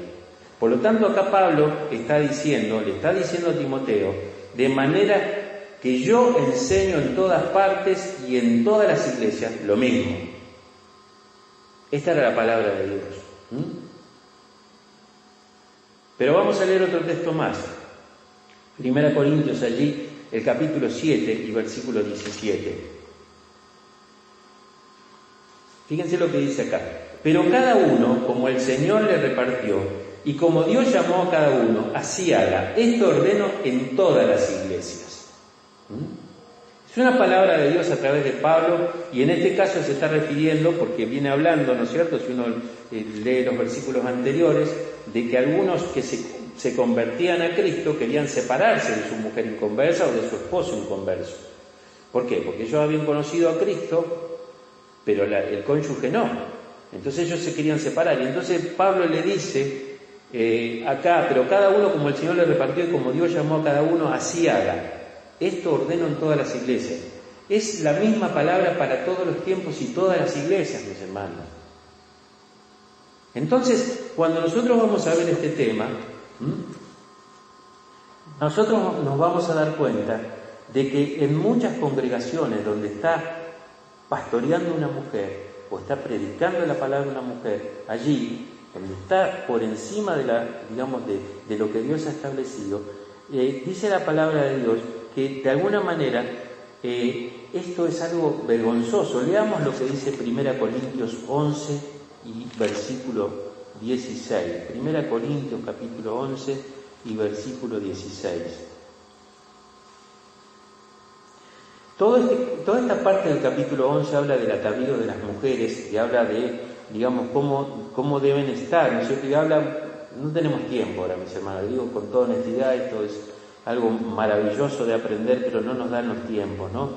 Por lo tanto, acá Pablo le está diciendo a Timoteo, de manera que yo enseño en todas partes y en todas las iglesias lo mismo. Esta era la palabra de Dios. Pero vamos a leer otro texto más. 1 Corintios allí, el capítulo 7 y versículo 17. Fíjense lo que dice acá. Pero cada uno, como el Señor le repartió, y como Dios llamó a cada uno, así haga. Esto ordeno en todas las iglesias. Es una palabra de Dios a través de Pablo, y en este caso se está refiriendo, porque viene hablando, ¿no es cierto?, si uno lee los versículos anteriores, de que algunos que se convertían a Cristo querían separarse de su mujer inconversa o de su esposo inconverso. ¿Por qué? Porque ellos habían conocido a Cristo, pero el cónyuge no. Entonces ellos se querían separar. Y entonces Pablo le dice acá, pero cada uno como el Señor le repartió y como Dios llamó a cada uno, así haga. Esto ordeno en todas las iglesias. Es la misma palabra para todos los tiempos y todas las iglesias, mis hermanos. Entonces, cuando nosotros vamos a ver este tema, nosotros nos vamos a dar cuenta de que en muchas congregaciones donde está pastoreando una mujer o está predicando la palabra de una mujer, allí donde está por encima de de lo que Dios ha establecido, dice la palabra de Dios que de alguna manera esto es algo vergonzoso. Leamos lo que dice 1 Corintios 11 y versículo 16. 1 Corintios capítulo 11 y versículo 16. Toda esta parte del capítulo 11 habla del atavío de las mujeres y habla de, cómo deben estar, ¿no es cierto? Y no tenemos tiempo ahora, mis hermanos, digo con toda honestidad, esto es algo maravilloso de aprender, pero no nos dan los tiempos, ¿no?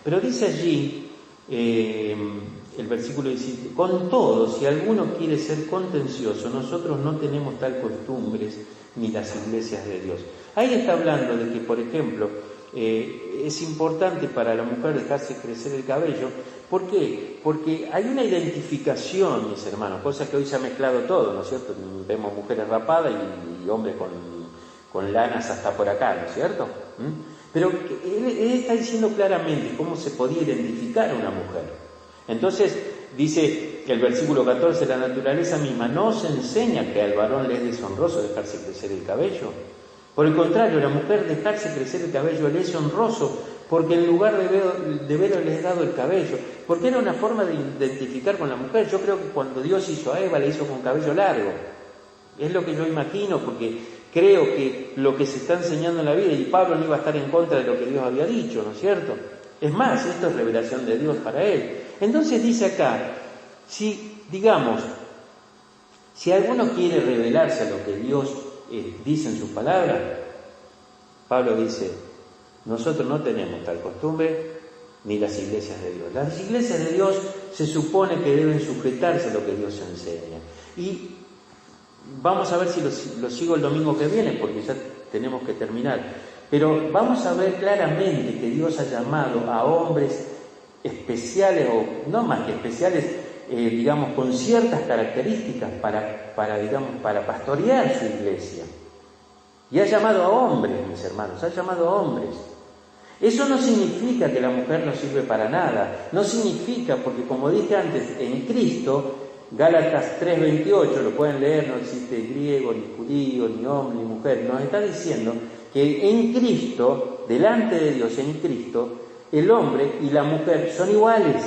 Pero dice allí, el versículo 17, con todo, si alguno quiere ser contencioso, nosotros no tenemos tal costumbres ni las iglesias de Dios. Ahí está hablando de que, por ejemplo, es importante para la mujer dejarse crecer el cabello. ¿Por qué? Porque hay una identificación, mis hermanos, cosa que hoy se ha mezclado todo, ¿no es cierto? Vemos mujeres rapadas y hombres con lanas hasta por acá, ¿no es cierto? Pero él está diciendo claramente cómo se podía identificar a una mujer. Entonces, dice el versículo 14, la naturaleza misma no se enseña que al varón le es deshonroso dejarse crecer el cabello. Por el contrario, la mujer dejarse crecer el cabello le es honroso, porque en lugar de velo le es dado el cabello. Porque era una forma de identificar con la mujer. Yo creo que cuando Dios hizo a Eva, le hizo con cabello largo. Es lo que yo imagino, porque creo que lo que se está enseñando en la vida, y Pablo no iba a estar en contra de lo que Dios había dicho, ¿no es cierto? Es más, esto es revelación de Dios para él. Entonces dice acá, Si, digamos, si alguno quiere revelarse a lo que Dios dice en su palabra, Pablo dice, nosotros no tenemos tal costumbre, ni las iglesias de Dios. Las iglesias de Dios se supone que deben sujetarse a lo que Dios enseña. Y vamos a ver si lo sigo el domingo que viene, porque ya tenemos que terminar. Pero vamos a ver claramente que Dios ha llamado a hombres especiales, o no más que especiales, digamos, con ciertas características para pastorear su iglesia. Y ha llamado a hombres, mis hermanos, ha llamado a hombres. Eso no significa que la mujer no sirve para nada, no significa, porque como dije antes, en Cristo, Gálatas 3:28, lo pueden leer, no existe griego, ni judío, ni hombre, ni mujer, nos está diciendo que en Cristo, delante de Dios, en Cristo, el hombre y la mujer son iguales,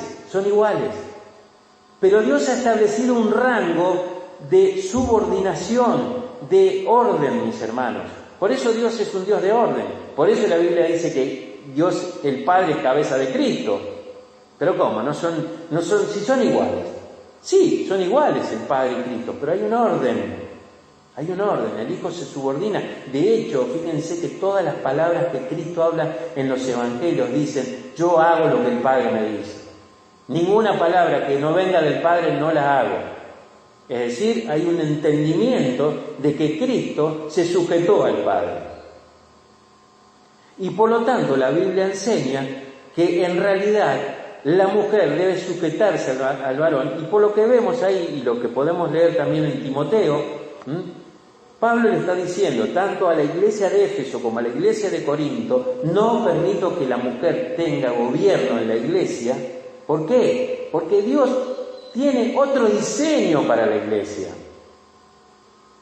pero Dios ha establecido un rango de subordinación, de orden, mis hermanos. Por eso Dios es un Dios de orden, por eso la Biblia dice que Dios, el Padre, es cabeza de Cristo. Pero ¿cómo? Si son iguales. Sí, son iguales el Padre y Cristo, pero hay un orden, el Hijo se subordina. De hecho, fíjense que todas las palabras que Cristo habla en los Evangelios dicen, yo hago lo que el Padre me dice. Ninguna palabra que no venga del Padre no la hago. Es decir, hay un entendimiento de que Cristo se sujetó al Padre. Y por lo tanto la Biblia enseña que en realidad la mujer debe sujetarse al varón, y por lo que vemos ahí, y lo que podemos leer también en Timoteo, Pablo le está diciendo, tanto a la iglesia de Éfeso como a la iglesia de Corinto, no permito que la mujer tenga gobierno en la iglesia. ¿Por qué? Porque Dios tiene otro diseño para la iglesia.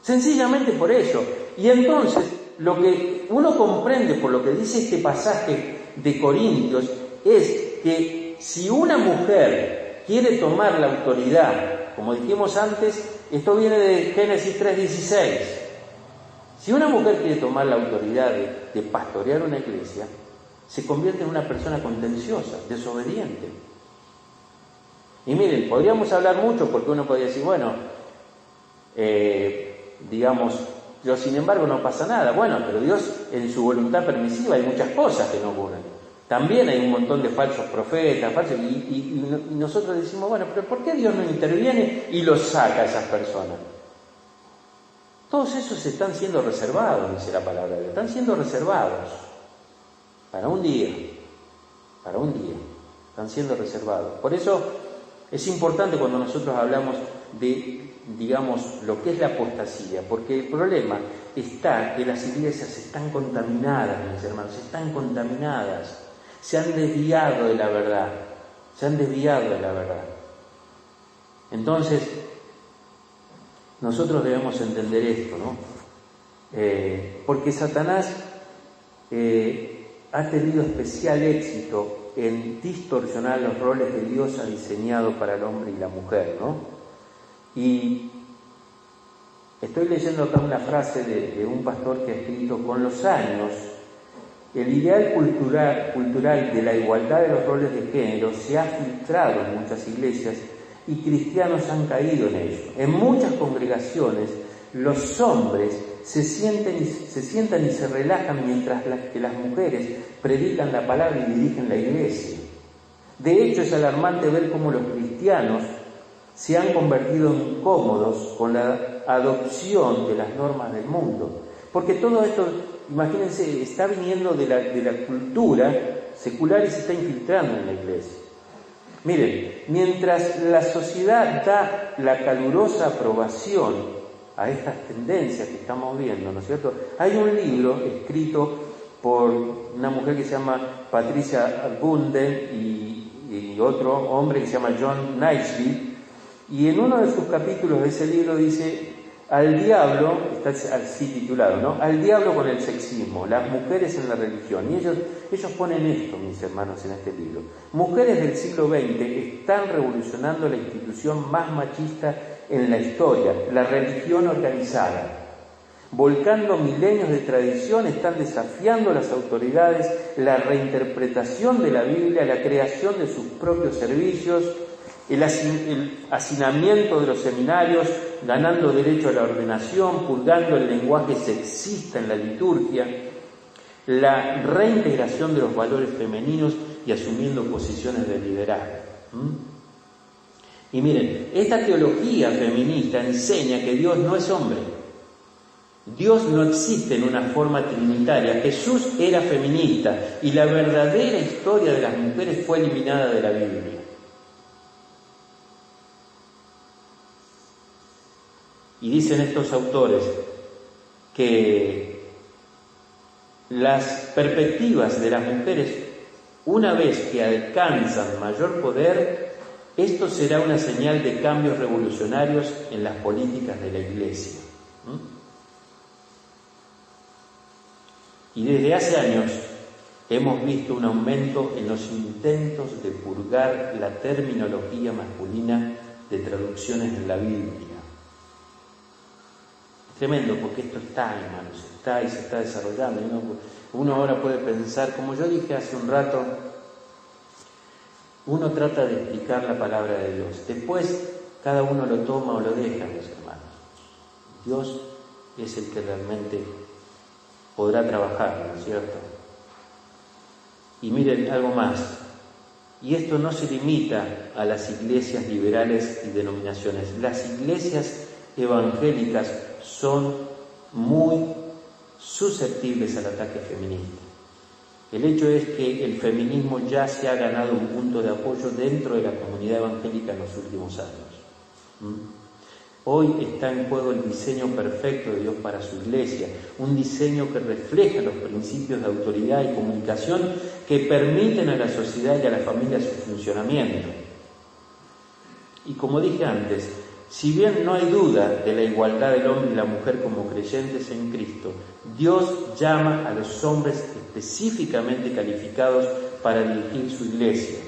Sencillamente por eso. Y entonces, lo que uno comprende por lo que dice este pasaje de Corintios es que si una mujer quiere tomar la autoridad, como dijimos antes, esto viene de Génesis 3:16, si una mujer quiere tomar la autoridad de pastorear una iglesia, se convierte en una persona contenciosa, desobediente. Y miren, podríamos hablar mucho porque uno podría decir, bueno, pero sin embargo no pasa nada. Bueno, pero Dios en su voluntad permisiva hay muchas cosas que no ocurren. También hay un montón de falsos profetas, y nosotros decimos, bueno, pero ¿por qué Dios no interviene y los saca a esas personas? Todos esos están siendo reservados, dice la palabra de Dios, están siendo reservados para un día, están siendo reservados. Por eso es importante cuando nosotros hablamos de, digamos, lo que es la apostasía, porque el problema está que las iglesias están contaminadas, mis hermanos, están contaminadas. Se han desviado de la verdad. Entonces, nosotros debemos entender esto, ¿no? Porque Satanás ha tenido especial éxito en distorsionar los roles que Dios ha diseñado para el hombre y la mujer, ¿no? Y estoy leyendo acá una frase de un pastor que ha escrito, con los años, el ideal cultural de la igualdad de los roles de género se ha filtrado en muchas iglesias y cristianos han caído en ello. En muchas congregaciones los hombres se sientan y se relajan mientras que las mujeres predican la palabra y dirigen la iglesia. De hecho, es alarmante ver cómo los cristianos se han convertido en cómodos con la adopción de las normas del mundo. Porque todo esto, imagínense, está viniendo de la cultura secular y se está infiltrando en la iglesia. Miren, mientras la sociedad da la calurosa aprobación a estas tendencias que estamos viendo, ¿no es cierto? Hay un libro escrito por una mujer que se llama Patricia Bunden y otro hombre que se llama John Naisbitt, y en uno de sus capítulos de ese libro dice, al diablo, está así titulado, ¿no? Al diablo con el sexismo, las mujeres en la religión. Y ellos ponen esto, mis hermanos, en este libro. Mujeres del siglo XX están revolucionando la institución más machista en la historia, la religión organizada. Volcando milenios de tradición, están desafiando a las autoridades la reinterpretación de la Biblia, la creación de sus propios servicios el hacinamiento de los seminarios, ganando derecho a la ordenación, purgando el lenguaje sexista en la liturgia, la reintegración de los valores femeninos y asumiendo posiciones de liderazgo. Y miren, esta teología feminista enseña que Dios no es hombre. Dios no existe en una forma trinitaria. Jesús era feminista y la verdadera historia de las mujeres fue eliminada de la Biblia. Y dicen estos autores que las perspectivas de las mujeres, una vez que alcanzan mayor poder, esto será una señal de cambios revolucionarios en las políticas de la Iglesia. Y desde hace años hemos visto un aumento en los intentos de purgar la terminología masculina de traducciones en la Biblia. Es tremendo porque esto está, hermanos, está y se está desarrollando. Uno ahora puede pensar, como yo dije hace un rato, uno trata de explicar la palabra de Dios. Después cada uno lo toma o lo deja, mis hermanos. Dios es el que realmente podrá trabajar, ¿no es cierto? Y miren algo más. Y esto no se limita a las iglesias liberales y denominaciones. Las iglesias evangélicas son muy susceptibles al ataque feminista. El hecho es que el feminismo ya se ha ganado un punto de apoyo dentro de la comunidad evangélica en los últimos años. Hoy está en juego el diseño perfecto de Dios para su iglesia, un diseño que refleja los principios de autoridad y comunicación que permiten a la sociedad y a la familia su funcionamiento. Y como dije antes, si bien no hay duda de la igualdad del hombre y la mujer como creyentes en Cristo, Dios llama a los hombres específicamente calificados para dirigir su iglesia.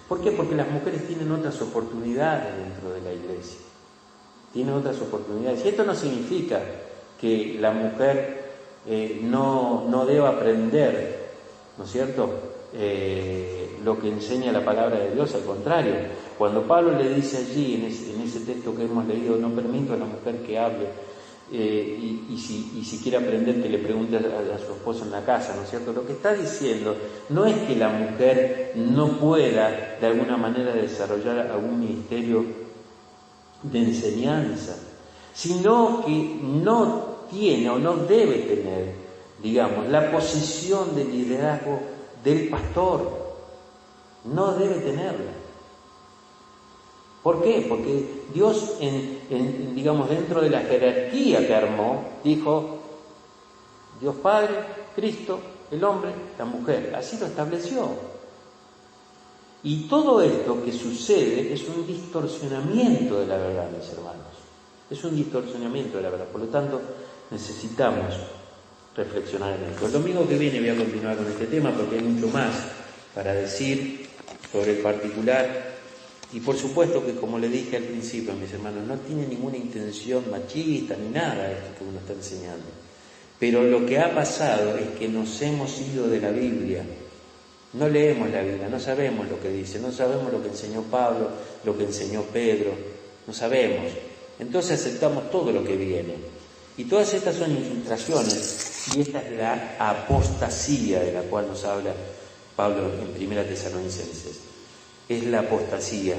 ¿Por qué? Porque las mujeres tienen otras oportunidades dentro de la iglesia. Tienen otras oportunidades. Y esto no significa que la mujer no deba aprender, ¿no es cierto?, lo que enseña la palabra de Dios. Al contrario, cuando Pablo le dice allí, en ese texto que hemos leído, no permito a la mujer que hable, y si quiere aprender, que le pregunte a su esposo en la casa, ¿no es cierto? Lo que está diciendo no es que la mujer no pueda de alguna manera desarrollar algún ministerio de enseñanza, sino que no tiene o no debe tener, digamos, la posición de liderazgo del pastor. No debe tenerla. ¿Por qué? Porque Dios, digamos, dentro de la jerarquía que armó, dijo: Dios Padre, Cristo, el hombre, la mujer. Así lo estableció. Y todo esto que sucede es un distorsionamiento de la verdad, mis hermanos. Es un distorsionamiento de la verdad. Por lo tanto, necesitamos reflexionar en esto. El domingo que viene voy a continuar con este tema porque hay mucho más para decir sobre el particular. Y por supuesto que, como le dije al principio, mis hermanos, no tiene ninguna intención machista ni nada esto que uno está enseñando. Pero lo que ha pasado es que nos hemos ido de la Biblia. No leemos la Biblia, no sabemos lo que dice, no sabemos lo que enseñó Pablo, lo que enseñó Pedro, no sabemos. Entonces aceptamos todo lo que viene. Y todas estas son infiltraciones, y esta es la apostasía de la cual nos habla Pablo en 1 Tesalonicenses. Es la apostasía.